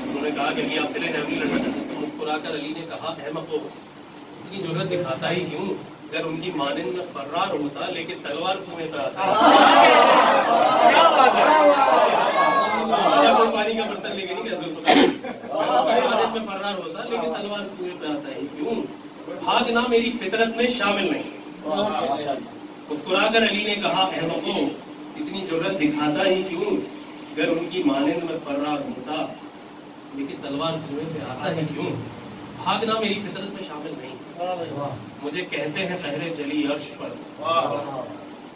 انہوں نے کہا کہ علی آپ چلے جائیں، نہیں لڑنا چاہتے. تو مسکرا کر علی نے کہا احمقو، اتنی جرت دکھاتا ہی کیوں؟ اگر ان کی مانند میں فرار ہوتا لیکن تلوار کنویں پہ آتا. پانی کا برتن لے کے نہیں مانند میں فرار ہوتا لیکن تلوار کنویں پہ آتا ہی کیوں؟ بھاگنا میری فطرت میں شامل نہیں. مسکرا کر علی نے کہا احمقو، اتنی جرت دکھاتا ہی کیوں؟ اگر ان کی مانند میں فرار ہوتا لیکن تلوار کنویں پہ آتا ہی کیوں؟ بھاگنا میری فطرت میں شامل نہیں. مجھے کہتے ہیں قہر جلی عرش پر،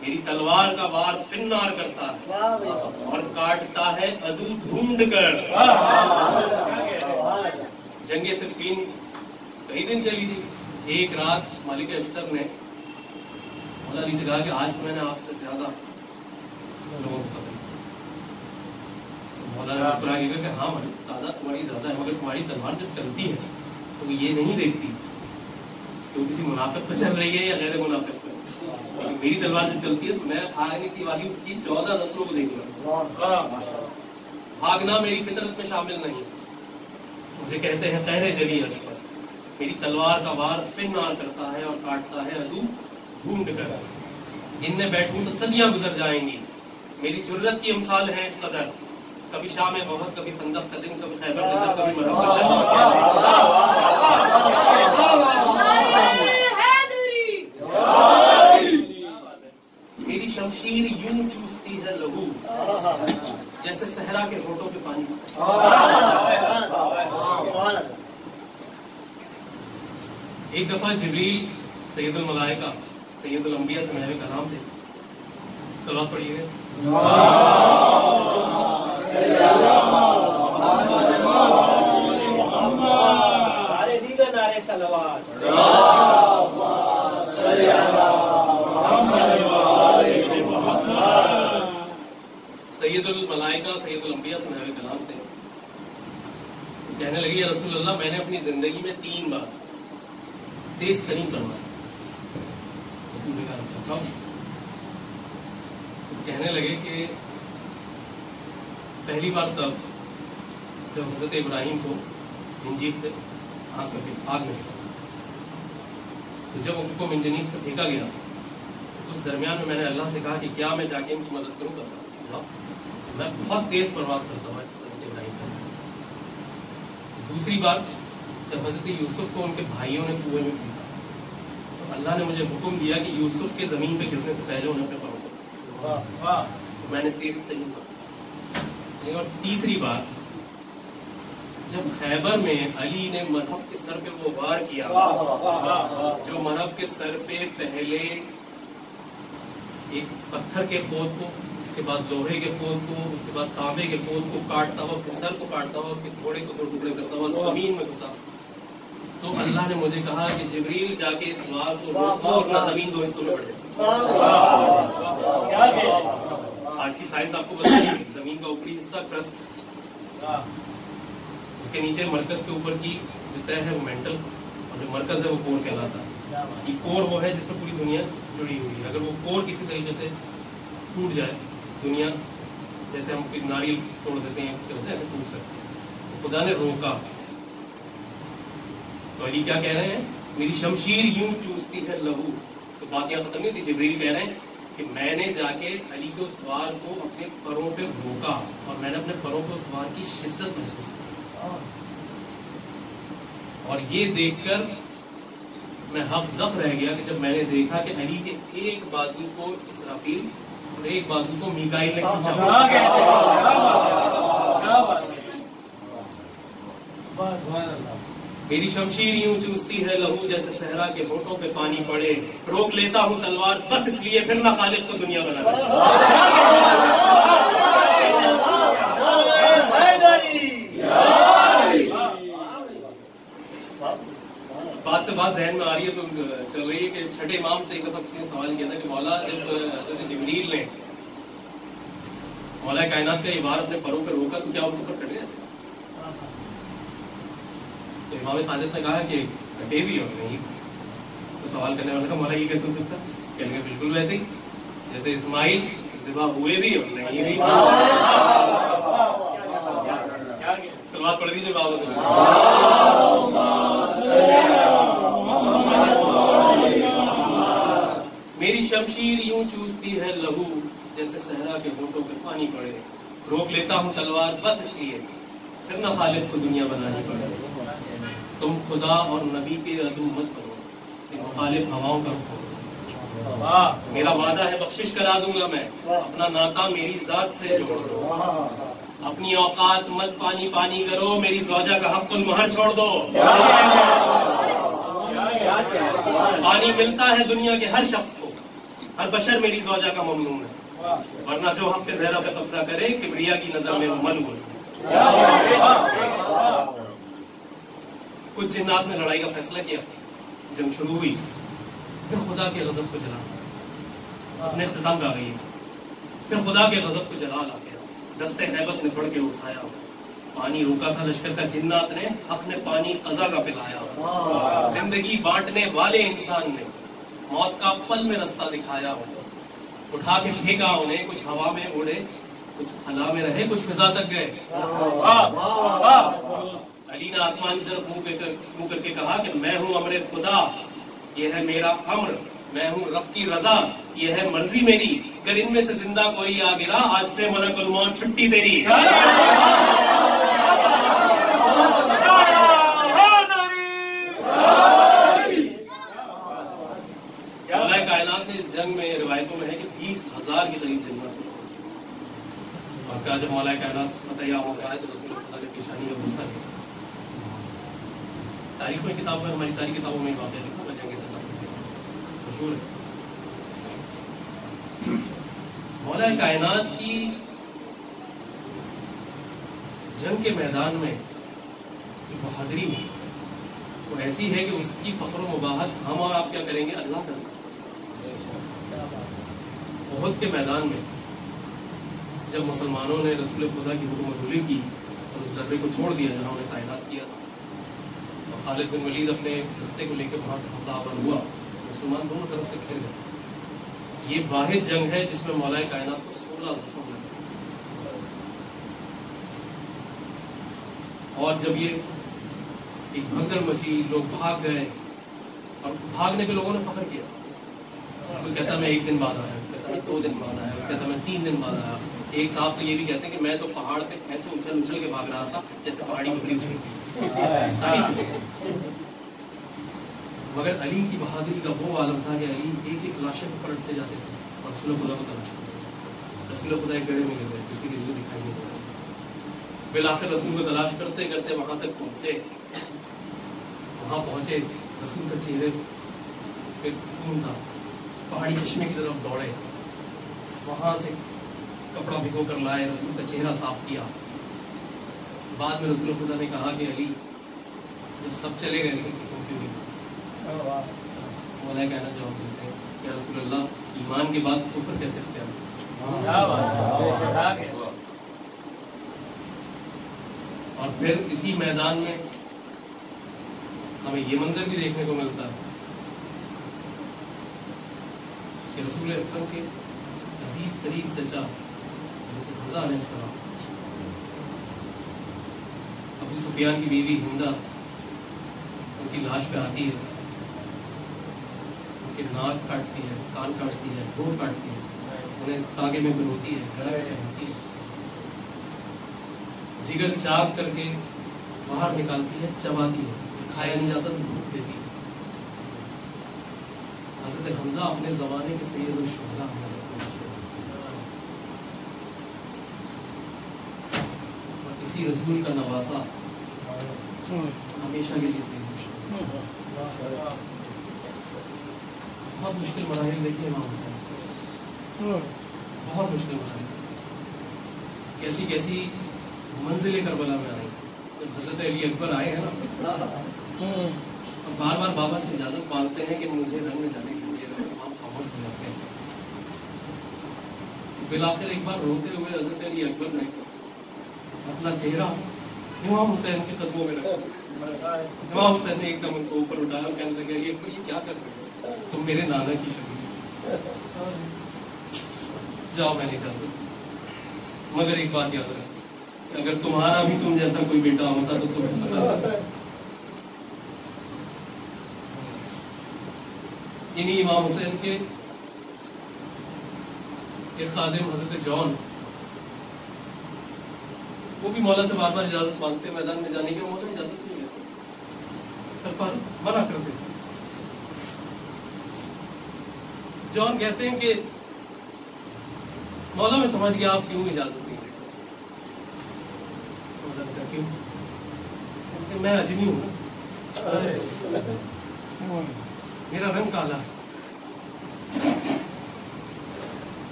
میری تلوار کا وار فنار کرتا ہے اور کاٹتا ہے عدو ڈھونڈ کر. جنگ صفین کئی دن چلی تھی. ایک رات مالک اشتر نے مولا علی سے کہا کہ آج تو میں نے آپ سے زیادہ لوگوں کو قتل کیا. مولا نے مسکرا کے کہا کہ ہاں تعداد تمہاری زیادہ ہے، مگر تمہاری تلوار جب چلتی ہے تو یہ نہیں دیکھتی کہ وہ کسی منافق پہ چل رہی ہے یا غیر منافق پہ. میری تلوار جب چلتی ہے تو میں آنے کی والی اس کی 14 نسلوں کو دیکھ رہا ہوں. بھاگنا میری فطرت میں شامل نہیں. مجھے کہتے ہیں قہر جلی عرش پر، میری تلوار کا وار فنار کرتا ہے اور کاٹتا ہے عدو ڈھونڈ کر. دن میں بیٹھوں تو صدیاں گزر جائیں گی. میری جرت کی امثال ہے اس قدر، کبھی شام احد، کبھی خندق کا دن، کبھی خیبر کا دن، کبھی مرحب کا دن. میری شمشیر یوں چوستی ہے لہو جیسے صحرا کے ہونٹوں پہ پانی. ایک دفعہ جبریل سید الملائکہ سید الانبیاء سے محو کلام تھے. صلوات پڑھیے گا. سید الملائکہ سید الانبیاء سے محو کلام تھے. کہنے لگے یا رسول اللہ، میں نے اپنی زندگی میں 3 بار تیز ترین پرواز کی. رسول نے کہا اچھا کب؟ کہنے لگے کہ پہلی بار تب جب حضرت ابراہیم کو منجیل سے آگ میں پھینکا. تو جب ان کو منجنیق سے پھینکا گیا تو اس درمیان میں نے اللہ سے کہا کہ کیا میں جا کے ان کی مدد کروں گا؟ میں بہت تیز پرواز کرتا ہوں حضرت ابراہیم کا. دوسری بار جب حضرت یوسف کو ان کے بھائیوں نے کنویں میں پھینکا تو اللہ نے مجھے حکم دیا کہ یوسف کے زمین پہ گرنے سے پہلے انہیں پہ پڑھو. میں نے تیز ترین پڑھا. اور تیسری بار جب خیبر میں علی نے مرحب کے سر پہ وہ وار کیا جو مرحب کے سر پہ پہلے ایک پتھر کے خود کو، اس کے بعد لوہے کے خود کو، اس کے بعد تانبے کے خود کو کاٹتا ہوا، اس کے سر کو کاٹتا ہوا، اس کے گھوڑے کو 2 ٹکڑے کرتا ہوا زمین میں گھسا. تو اللہ نے مجھے کہا کہ جبریل جا کے اس وار کو روکو اور نہ زمین 2 حصوں میں بڑھ جائے. آج کی سائنس آپ کو بتائیے زمین کا اوپری حصہ کرسٹ، اس کے نیچے مرکز کے اوپر کی جو طے ہے وہ مینٹل، اور جو مرکز ہے وہ کور کہلاتا ہے. یہ کور وہ ہے جس پر پوری دنیا جڑی ہوئی ہے. اگر وہ کور کسی طریقے سے ٹوٹ جائے دنیا جیسے ہم کوئی ناریل توڑ دیتے ہیں ایسے ٹوٹ سکتے ہیں. تو خدا نے روکا. تو علی کیا کہہ رہے ہیں؟ میری شمشیر یوں چوستی ہے لہو. تو بات یہاں ختم نہیں تھی. جبریل کہہ رہے ہیں کہ میں نے جا کے علی کے اس وار کو اپنے پروں پہ روکا اور میں نے اپنے پروں پہ اس وار کی شدت محسوس کی، اور یہ دیکھ کر میں حق دق رہ گیا کہ جب میں نے دیکھا کہ علی کے ایک بازو کو اسرافیل اور ایک بازو کو میکائیل نے کھینچا۔ میری شمشیر یوں چوستی ہے لہو جیسے صحرا کے ہونٹوں پہ پانی پڑے، روک لیتا ہوں تلوار بس اس لیے پھر نہ خالق کو دنیا بنا۔ بات سے بات ذہن میں آ رہی ہے تو چل رہی ہے کہ چھٹے امام سے ایک دفعہ کسی نے سوال کیا تھا کہ مولا جب حضرت جبریل نے مولا کائنات کا یہ وار اپنے پروں پہ روکا تو کیا ان کے اوپر کٹ گئے تھے؟ تو امام صادق نے کہا کہ کٹے بھی اور نہیں۔ تو سوال کرنے والا تھا مولا یہ کیسے ہو سکتا؟ کہنے گے بالکل ویسے ہی جیسے اسماعیل ذبح ہوئے بھی اور نہیں بھی۔ سلوات پڑھ دیجیے بابا سے۔ میری شمشیر یوں چوستی ہے لہو جیسے صحرا کے ہونٹوں پہ پانی پڑے، روک لیتا ہوں تلوار بس اس لیے پھر نہ خالق کو دنیا بنانی پڑے۔ تم خدا اور نبی کے عدو مت بنو، کہ مخالف ہواؤں کا رخ کرو۔ میرا وعدہ ہے بخشش کرا دوں گا میں، اپنا ناتا میری ذات سے جوڑ دو۔ اپنی اوقات مت پانی پانی کرو، میری زوجہ کا حق المہر چھوڑ دو۔ پانی ملتا ہے دنیا کے ہر شخص کو، ہر بشر میری زوجہ کا ممنون ہے، ورنہ جو حق کے زہرا پہ قبضہ کرے کبریا کی نظر میں وہ ملعون۔ کچھ جنات نے لڑائی کا فیصلہ کیا، جنگ شروع ہوئی، پھر خدا کے غضب کو جلا، اپنے اختتام پہ آ گئی، پھر خدا کے غضب کو جلا لا گیا، دستے غیبت نے پڑھ کے اٹھایا، پانی روکا تھا لشکر کا جنات نے، حق نے پانی قضا کا پلایا، زندگی بانٹنے والے انسان نے موت کا پل میں رستہ دکھایا ہو، اٹھا کے پھینکا انہیں، کچھ ہوا میں اڑے کچھ خلا میں رہے کچھ فضا تک گئے۔ علی نے آسمان کی طرف منہ کر کے کہا کہ میں ہوں امر خدا، یہ ہے میرا امر، میں ہوں رب کی رضا، یہ ہے مرضی میری، اگر ان میں سے زندہ کوئی آ گرا آج سے ملک الموت چھٹی تیری۔ اللہ کائنات نے اس جنگ میں روایتوں میں ہے کہ 20,000 کے قریب جنات، اس کا جب مولا کائنات فتح ہو گیا ہے تو رسول خدا کی پیشانی اور غصہ تاریخ میں کتاب میں ہماری ساری کتابوں میں واقعہ لکھا ہوا جنگ سے مشہور ہے۔ مولا کائنات کی جنگ کے میدان میں جو بہادری ہے وہ ایسی ہے کہ اس کی فخر و مباحت ہم اور آپ کیا کریں گے، اللہ کرنا۔ احد کے میدان میں جب مسلمانوں نے رسول خدا کی حکم رولی کی اور اس دربے کو چھوڑ دیا جہاں انہیں تعینات کیا تھا، اور خالد بن ولید اپنے رستے کو لے کے وہاں سے حملہ آور ہوا، مسلمان دونوں طرف سے گھر گئے۔ یہ واحد جنگ ہے جس میں مولا کائنات کو 16 زخم لگے، اور جب یہ ایک بھگدڑ مچی، لوگ بھاگ گئے، اور بھاگنے کے لوگوں نے فخر کیا، کوئی کہتا میں 1 دن بعد آیا، کوئی کہتا میں 2 دن بعد آیا، کوئی کہتا میں 3 دن بعد آیا۔ ایک صاحب تو یہ بھی کہتے ہیں کہ میں تو پہاڑ پہ ایسے اچھل اچھل کے بھاگ رہا تھا جیسے پہاڑی بکری اچھلتی۔ مگر علی کی بہادری کا وہ عالم تھا کہ علی ایک ایک لاشیں کو پلٹتے جاتے تھے اور رسول خدا کو تلاش کرتے تھے۔ رسول خدا ایک گڑھے میں گر گئے، جس کی کسی کو دکھائی نہیں دے رہا۔ بالآخر رسول کو تلاش کرتے کرتے وہاں تک پہنچے، وہاں پہنچے، رسول کا چہرے پہ خون تھا، پہاڑی چشمے کی طرف دوڑے، وہاں سے کپڑا بھگو کر لائے، رسول کا چہرہ صاف کیا۔ بعد میں رسول خدا نے کہا کہ علی جب سب چلے گئے لیکن تم کیوں نہیں؟ مولا کائنات جواب دیتے ہیں کہ رسول اللہ ایمان کے بعد کفر کیسے اختیار کیا؟ اور پھر اسی میدان میں ہمیں یہ منظر بھی دیکھنے کو ملتا ہے کہ رسول اکرم کے عزیز ترین چچا حضرت حمزہ علیہ السلام، ابو سفیان کی بیوی ہندا ان کی لاش پہ آتی ہے، کہ ناک کاٹتی ہے، کان کاٹتی ہے، گھوڑ کاٹتی ہے، انہیں تاگے میں پروتی ہے، گلا میں پہنتی ہے، جگر چاک کر کے باہر نکالتی ہے، چباتی ہے، کھایا نہیں جاتا تو دھوپ دیتی ہے۔ حضرت حمزہ اپنے زمانے کے سید الشہداء ہیں، اور اسی رسول کا نواسا ہمیشہ کے لیے سید الشہداء۔ بہت مشکل مراحل دیکھے امام حسین، بہت مشکل مراحل، کیسی کیسی منزلیں کربلا میں آئی۔ جب حضرت علی اکبر آئے ہیں نا، اور بار بار بابا سے اجازت مانگتے ہیں کہ مجھے رنگ میں جانے کے لیے، امام خاموش ہو جاتے ہیں۔ بالآخر ایک بار روتے ہوئے حضرت علی اکبر نے اپنا چہرہ امام حسین کے قدموں میں رکھا۔ امام حسین نے ایک دم ان کو اوپر اٹھایا اور کہنے لگے علی اکبر یہ کیا کر رہے ہو؟ تم میرے نانا کی شکل، جاؤ میں نہیں جا سکتا، مگر ایک بات یاد رکھ کہ اگر تمہارا بھی تم جیسا کوئی بیٹا ہوتا تو تمہیں پتا۔ انہی امام حسین کے ایک خادم حضرت جون، وہ بھی مولا سے بار بار اجازت مانگتے میدان میں جانے کی، مولا اجازت نہیں دیتے، پر منع کر دیتے۔ جون کہتے ہیں کہ مولا میں سمجھ گیا آپ کیوں اجازت نہیں دیتے۔ مولا نے کہا کیوں؟ کہ میں اجمی ہوں نا، میرا رنگ کالا ہے،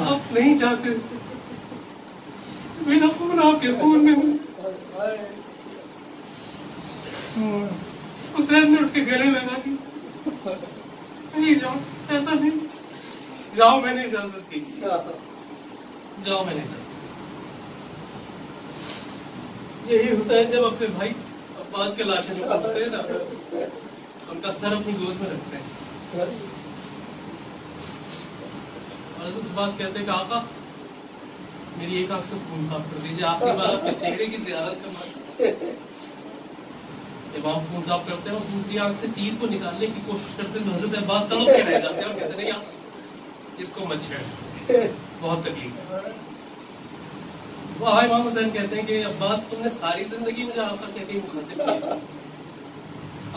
آپ نہیں چاہتے میرا خون آپ کے خون میں ہوں۔ حسین نے اٹھ کے گلے لگا دی، نہیں جاؤ، ایسا نہیں، جاؤ میں نے اجازت دی، جاؤ میں نے اجازت دی۔ یہی حسین جب اپنے بھائی عباس کے لاشیں میں پہنچتے ہیں نا، ان کا سر اپنی گود میں رکھتے ہیں، اور حضرت عباس کہتے ہیں کہ آقا میری ایک آنکھ سے خون صاف کر دیجیے، آخری بار آپ کے چہرے کی زیارت کرنا۔ جب آپ خون صاف کرتے ہیں اور دوسری آنکھ سے تیر کو نکالنے کی کوشش کرتے ہیں تو حضرت عباس تڑپ کے رہ جاتے ہیں اور کہتے ہیں نہیں اس کو مت چھیڑ، بہت تکلیف ہے۔ وہ امام حسین کہتے ہیں کہ عباس تم نے ساری زندگی مجھے آقا کہہ کے مخاطب کیا،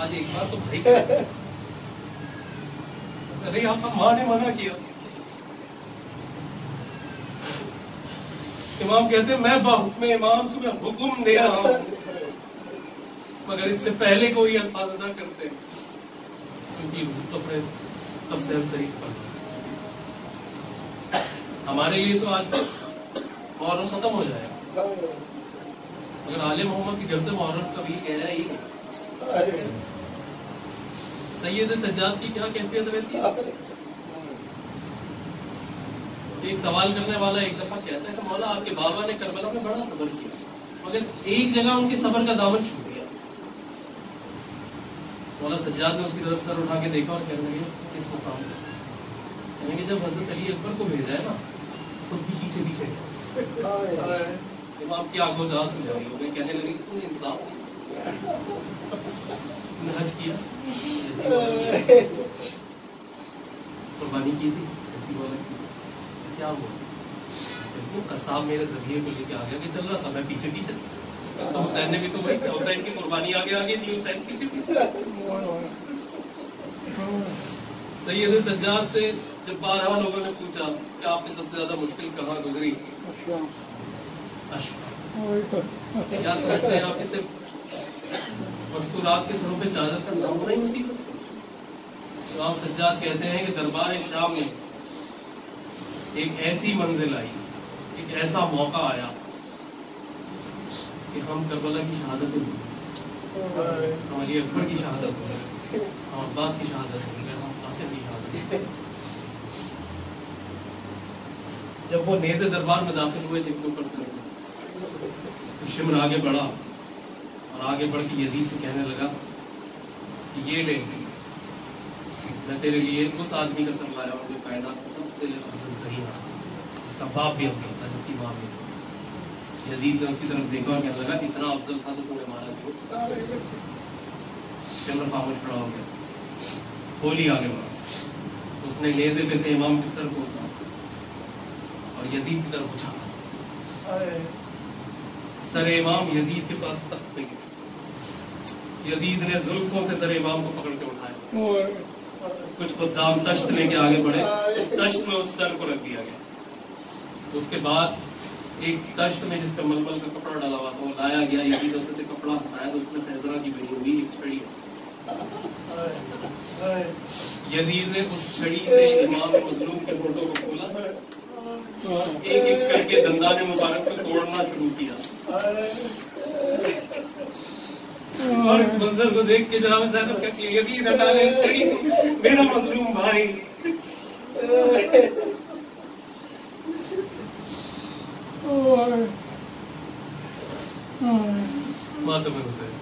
آج ایک بار تو بھائی کہتے ہیں۔ ارے آقا ماں نے منع کیا۔ امام کہتے ہیں میں باحکم امام تمہیں حکم دے رہا ہوں، مگر اس سے پہلے کوئی الفاظ ادا کرتے ہیں کیونکہ تفسیر صحیح سے پڑھ سکتے۔ ہمارے لیے تو آج محرم ختم ہو جائے گا، مگر آل محمد کے گھر سے محرم کبھی گیا ہی نہیں۔ سید سجاد کی کیا کیفیت رہتی ہے؟ ایک سوال کرنے والا ایک دفعہ کہتا ہے کہ مولا آپ کے بابا نے کربلا میں بڑا صبر کیا، مگر ایک جگہ ان کے صبر کا دامن چھوٹ گیا۔ مولا سجاد نے اس کی طرف سر اٹھا کے دیکھا اور کہنے لگے کس مقام پہ؟ یعنی کہ جب حضرت علی اکبر کو بھیجا ہے نا، خود بھی پیچھے پیچھے امام کی آنکھوں سے آنسو جاری ہو گئے، کہنے لگے تم نے انصاف نہیں، تم نے حج کیا، قربانی کی تھی، کیا ہوا؟ قصاب میرے ذریعے کو لے کے آگے آگے چل رہا تھا، میں پیچھے پیچھے، تو حسین نے بھی تو وہی کیا، حسین کی قربانی آگے آگے تھی، حسین پیچھے پیچھے۔ سید سجاد سے جب بارہا لوگوں نے پوچھا کہ آپ کی سب سے زیادہ مشکل کہاں گزری، کیا سمجھتے ہیں آپ اسے مستورات کے سروں پہ چادر کا نام نہیں مصیبت؟ امام سجاد کہتے ہیں کہ دربار شام میں ایک ایسی منزل آئی، ایک ایسا موقع آیا کہ ہم کربلا کی شہادت ہوئی، ہم علی اکبر کی شہادت ہوئی، ہم عباس کی شہادت ہوئی، ہم قاسم کی شہادت ہوئی۔ جب وہ نیزے دربار میں داخل ہوئے جن کے اوپر سے تو شمر آگے بڑھا اور آگے بڑھ کے یزید سے کہنے لگا کہ یہ لے میں تیرے لیے اس آدمی کا سر لایا ہوں جو کائنات کا سب سے افضل ترین آدمی، جس کا باپ بھی افضل تھا، جس کی ماں بھی۔ یزید نے اس کی طرف دیکھا اور کہنے لگا اتنا افضل تھا تو تمہیں مارا کیوں؟ شمر خاموش کھڑا ہو گیا، کھولی آگے بڑھا، اس نے نیزے پہ سے امام کے سر کو اور یزید کی طرف اچھالا. سر امام یزید کے پاس تخت پہ گیا. یزید نے زلفوں سے سر امام کو پکڑ کے اٹھایا. کچھ خدام تشت لے کے آگے بڑھے, اس تشت میں اس سر کو رکھ دیا گیا. اس کے بعد ایک تشت میں جس پہ ململ کا کپڑا ڈالا ہوا تھا وہ لایا گیا. یزید اس میں سے کپڑا ہٹایا تو اس میں خیزرہ کی بنی ہوئی ایک چھڑی ہے. یزید نے اس چھڑی سے امام مظلوم کے فوٹو کو کھولا, ایک ایک کر کے دندان مبارک کو توڑنا شروع کیا. اور اس منظر کو دیکھ کے جناب صاحب کہتی ہے یزید ہٹا لے چھڑی, میرا مظلوم بھائی. ماتم حسین.